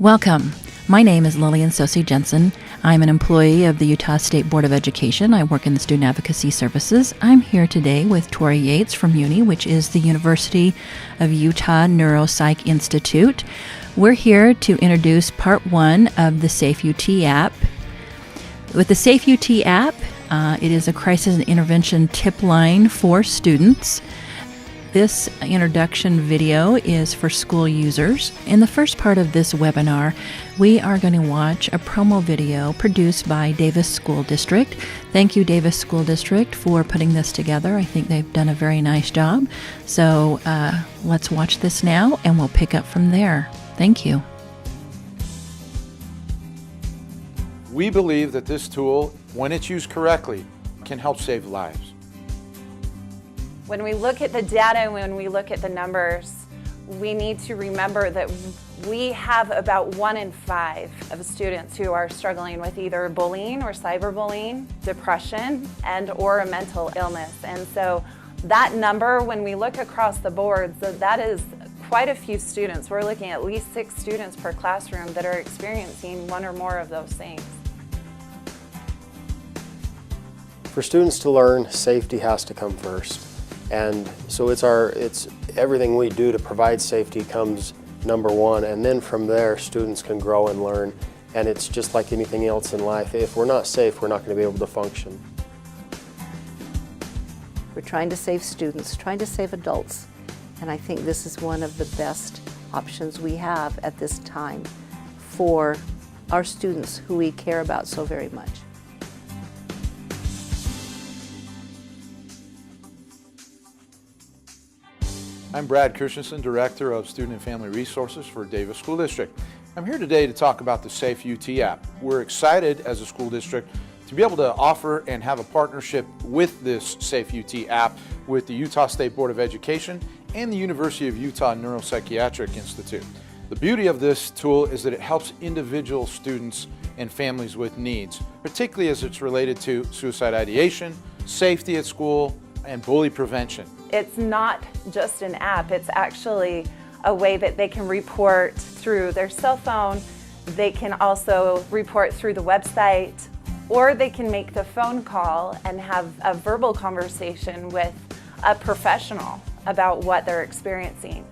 Welcome. My name is Lillian Sosi Jensen. I'm an employee of the Utah State Board of Education. I work in the Student Advocacy Services. I'm here today with Tori Yates from UNI, which is the University of Utah Neuropsych Institute. We're here to introduce part one of the SafeUT app. With the SafeUT app, it is a crisis and intervention tip line for students. This introduction video is for school users. In the first part of this webinar, we are going to watch a promo video produced by Davis School District. Thank you, Davis School District, for putting this together. I think they've done a very nice job. So let's watch this now, and we'll pick up from there. Thank you. We believe that this tool, when it's used correctly, can help save lives. When we look at the data, when we look at the numbers, we need to remember that we have about 1 in 5 of students who are struggling with either bullying or cyberbullying, depression, and or a mental illness. And so that number, when we look across the board, so that is quite a few students. We're looking at least 6 students per classroom that are experiencing one or more of those things. For students to learn, safety has to come first. And so it's everything we do to provide safety comes number one, and then from there students can grow and learn. And it's just like anything else in life. If we're not safe, we're not going to be able to function. We're trying to save students, trying to save adults, and I think this is one of the best options we have at this time for our students who we care about so very much. I'm Brad Christensen, Director of Student and Family Resources for Davis School District. I'm here today to talk about the SafeUT app. We're excited as a school district to be able to offer and have a partnership with this SafeUT app with the Utah State Board of Education and the University of Utah Neuropsychiatric Institute. The beauty of this tool is that it helps individual students and families with needs, particularly as it's related to suicide ideation, safety at school, and bully prevention. It's not just an app, it's actually a way that they can report through their cell phone. They can also report through the website, or they can make the phone call and have a verbal conversation with a professional about what they're experiencing.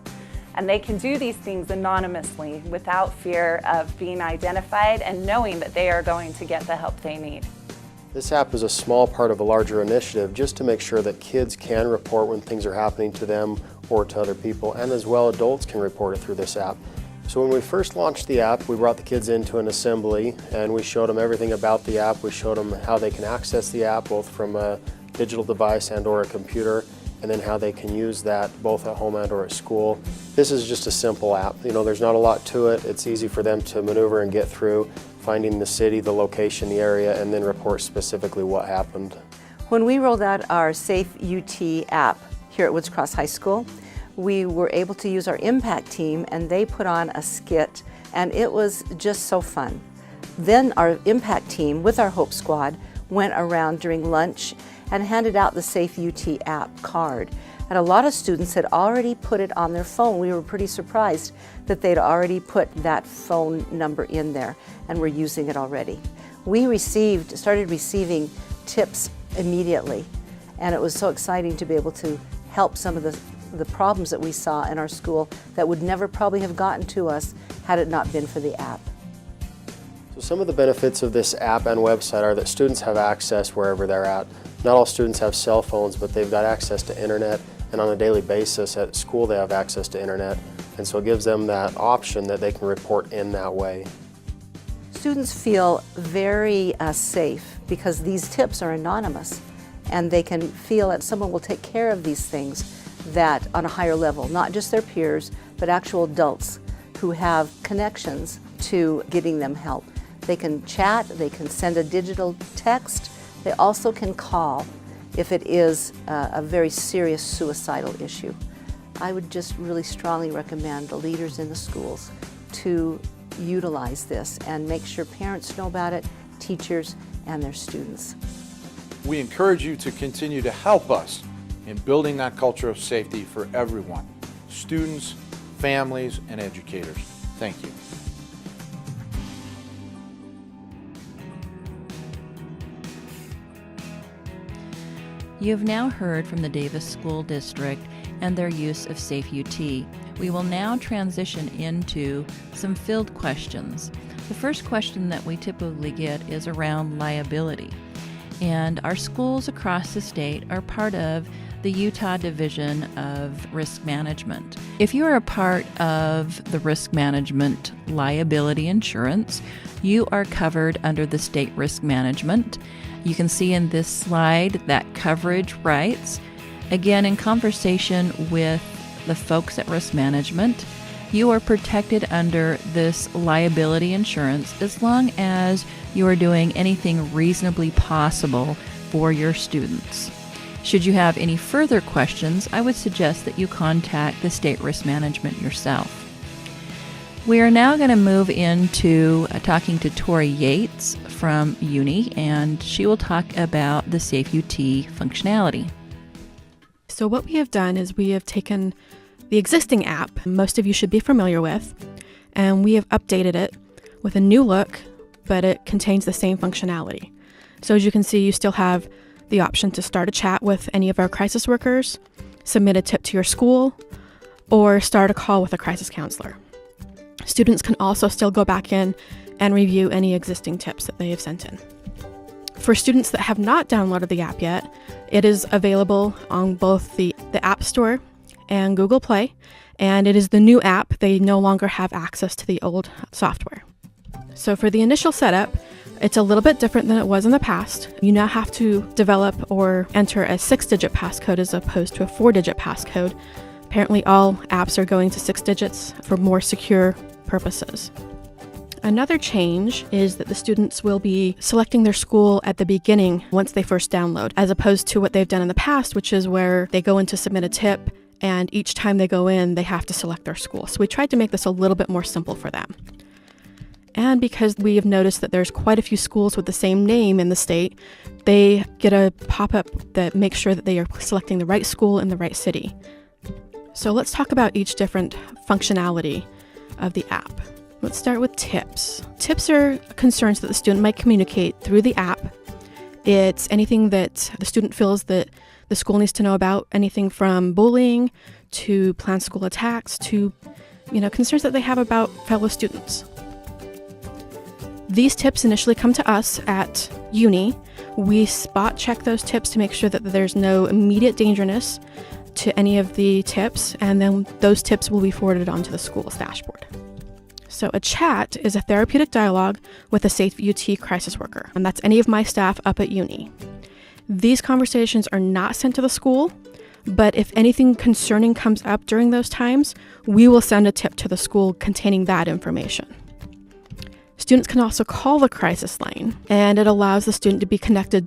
And they can do these things anonymously without fear of being identified and knowing that they are going to get the help they need. This app is a small part of a larger initiative just to make sure that kids can report when things are happening to them or to other people, and as well adults can report it through this app. So when we first launched the app, we brought the kids into an assembly and we showed them everything about the app. We showed them how they can access the app both from a digital device and or a computer, and then how they can use that both at home and or at school. This is just a simple app. You know, there's not a lot to it. It's easy for them to maneuver and get through, finding the city, the location, the area, and then report specifically what happened. When we rolled out our SafeUT app here at Woods Cross High School, we were able to use our impact team, and they put on a skit, and it was just so fun. Then our impact team with our Hope Squad went around during lunch and handed out the SafeUT app card. And a lot of students had already put it on their phone. We were pretty surprised that they'd already put that phone number in there and were using it already. We started receiving tips immediately, and it was so exciting to be able to help some of the problems that we saw in our school that would never probably have gotten to us had it not been for the app. So some of the benefits of this app and website are that students have access wherever they're at. Not all students have cell phones, but they've got access to internet, and on a daily basis at school they have access to internet, and so it gives them that option that they can report in that way. Students feel very safe because these tips are anonymous, and they can feel that someone will take care of these things that on a higher level, not just their peers, but actual adults who have connections to getting them help. They can chat, they can send a digital text, they also can call if it is a very serious suicidal issue. I would just really strongly recommend the leaders in the schools to utilize this and make sure parents know about it, teachers, and their students. We encourage you to continue to help us in building that culture of safety for everyone, students, families, and educators. Thank you. You have now heard from the Davis School District and their use of SafeUT. We will now transition into some field questions. The first question that we typically get is around liability. And our schools across the state are part of the Utah Division of Risk Management. If you are a part of the risk management liability insurance, you are covered under the state risk management. You can see in this slide that coverage rights. Again, in conversation with the folks at risk management, you are protected under this liability insurance as long as you are doing anything reasonably possible for your students. Should you have any further questions, I would suggest that you contact the state risk management yourself. We are now going to move into talking to Tori Yates from Uni, and she will talk about the SafeUT functionality. So what we have done is we have taken the existing app most of you should be familiar with, and we have updated it with a new look, but it contains the same functionality. So as you can see, you still have the option to start a chat with any of our crisis workers, submit a tip to your school, or start a call with a crisis counselor. Students can also still go back in and review any existing tips that they have sent in. For students that have not downloaded the app yet, it is available on both the App Store and Google Play, and it is the new app. They no longer have access to the old software. So for the initial setup, it's a little bit different than it was in the past. You now have to develop or enter a 6-digit passcode as opposed to a 4-digit passcode. Apparently all apps are going to 6 digits for more secure purposes. Another change is that the students will be selecting their school at the beginning once they first download, as opposed to what they've done in the past, which is where they go in to submit a tip, and each time they go in, they have to select their school. So we tried to make this a little bit more simple for them. And because we have noticed that there's quite a few schools with the same name in the state, they get a pop-up that makes sure that they are selecting the right school in the right city. So let's talk about each different functionality of the app. Let's start with tips. Tips are concerns that the student might communicate through the app. It's anything that the student feels that the school needs to know about, anything from bullying to planned school attacks to, concerns that they have about fellow students. These tips initially come to us at Uni. We spot check those tips to make sure that there's no immediate dangerousness to any of the tips, and then those tips will be forwarded onto the school's dashboard. So a chat is a therapeutic dialogue with a SafeUT crisis worker, and that's any of my staff up at Uni. These conversations are not sent to the school, but if anything concerning comes up during those times, we will send a tip to the school containing that information. Students can also call the crisis line, and it allows the student to be connected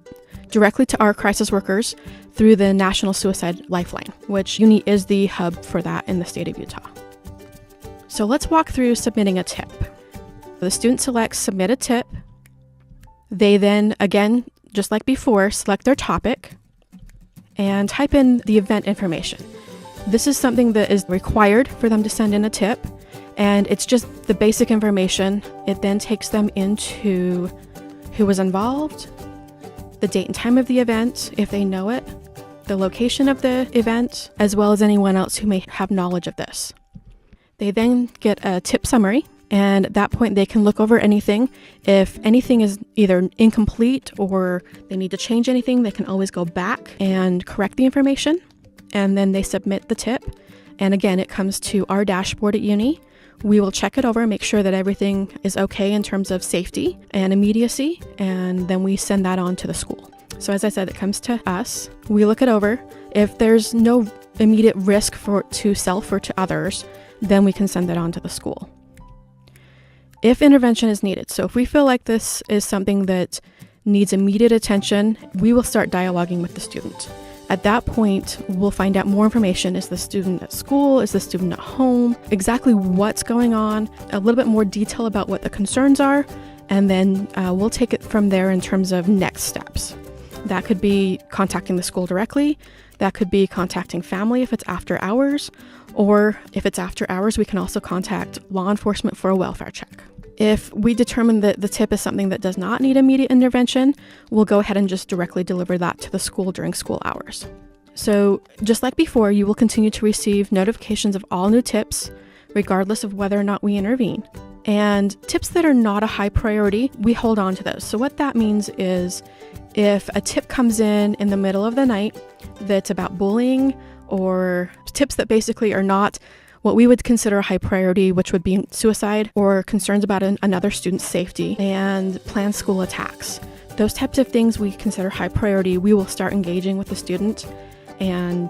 directly to our crisis workers through the National Suicide Lifeline, which Uni is the hub for that in the state of Utah. So let's walk through submitting a tip. The student selects Submit a Tip. They then, again, just like before, select their topic and type in the event information. This is something that is required for them to send in a tip, and it's just the basic information. It then takes them into who was involved, the date and time of the event, if they know it, the location of the event, as well as anyone else who may have knowledge of this. They then get a tip summary, and at that point they can look over anything. If anything is either incomplete or they need to change anything, they can always go back and correct the information, and then they submit the tip. And again, it comes to our dashboard at Uni. We will check it over, make sure that everything is okay in terms of safety and immediacy, and then we send that on to the school. So as I said, it comes to us. We look it over. If there's no immediate risk to self or to others, then we can send it on to the school. If intervention is needed, so if we feel like this is something that needs immediate attention, we will start dialoguing with the student. At that point, we'll find out more information. Is the student at school? Is the student at home? Exactly what's going on, a little bit more detail about what the concerns are, and then we'll take it from there in terms of next steps. That could be contacting the school directly. That could be contacting family if it's after hours, or if it's after hours, we can also contact law enforcement for a welfare check. If we determine that the tip is something that does not need immediate intervention, we'll go ahead and just directly deliver that to the school during school hours. So just like before, you will continue to receive notifications of all new tips, regardless of whether or not we intervene. And tips that are not a high priority, we hold on to those. So what that means is if a tip comes in the middle of the night that's about bullying, or tips that basically are not what we would consider a high priority, which would be suicide or concerns about another student's safety and planned school attacks. Those types of things we consider high priority, we will start engaging with the student and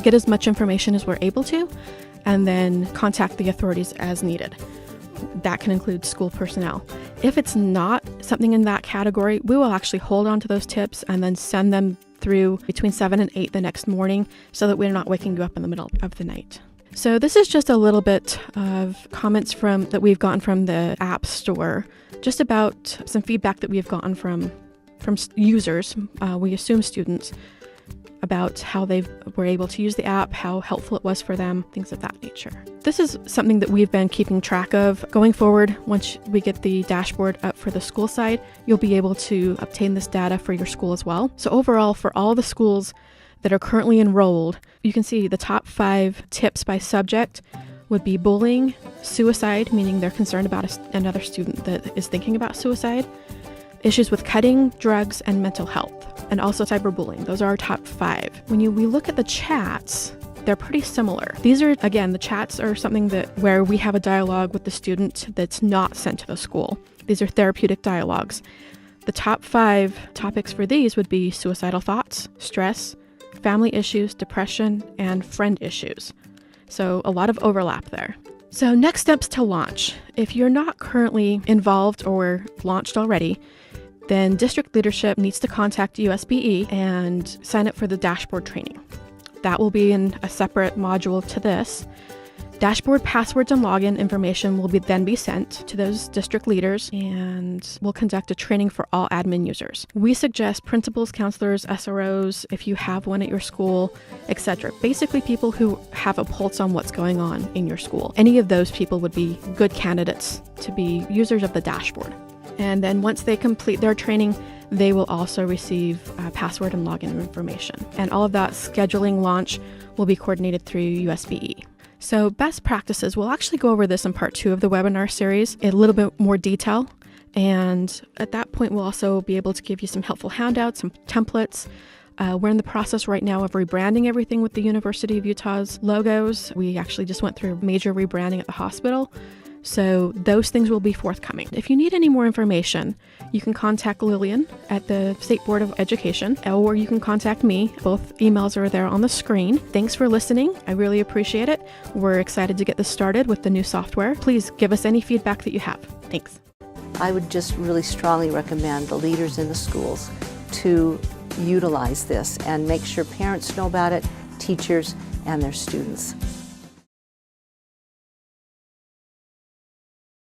get as much information as we're able to, and then contact the authorities as needed. That can include school personnel. If it's not something in that category, we will actually hold on to those tips and then send them through between 7 and 8 the next morning so that we're not waking you up in the middle of the night. So this is just a little bit of comments that we've gotten from the App Store, just about some feedback that we've gotten from users, we assume students, about how they were able to use the app, how helpful it was for them, things of that nature. This is something that we've been keeping track of. Going forward, once we get the dashboard up for the school side, you'll be able to obtain this data for your school as well. So overall, for all the schools that are currently enrolled, you can see the top 5 tips by subject would be bullying, suicide, meaning they're concerned about another student that is thinking about suicide, issues with cutting, drugs, and mental health, and also cyberbullying. Those are our top 5. When we look at the chats, they're pretty similar. These are, again, the chats are something where we have a dialogue with the student that's not sent to the school. These are therapeutic dialogues. The top 5 topics for these would be suicidal thoughts, stress, family issues, depression, and friend issues. So a lot of overlap there. So next steps to launch. If you're not currently involved or launched already, then district leadership needs to contact USBE and sign up for the dashboard training. That will be in a separate module to this. Dashboard passwords and login information will then be sent to those district leaders, and we'll conduct a training for all admin users. We suggest principals, counselors, SROs, if you have one at your school, etc. Basically people who have a pulse on what's going on in your school. Any of those people would be good candidates to be users of the dashboard. And then once they complete their training, they will also receive password and login information. And all of that scheduling launch will be coordinated through USBE. So best practices, we'll actually go over this in part 2 of the webinar series in a little bit more detail. And at that point, we'll also be able to give you some helpful handouts, some templates. We're in the process right now of rebranding everything with the University of Utah's logos. We actually just went through major rebranding at the hospital. So those things will be forthcoming. If you need any more information, you can contact Lillian at the State Board of Education, or you can contact me. Both emails are there on the screen. Thanks for listening. I really appreciate it. We're excited to get this started with the new software. Please give us any feedback that you have. Thanks. I would just really strongly recommend the leaders in the schools to utilize this and make sure parents know about it, teachers, and their students.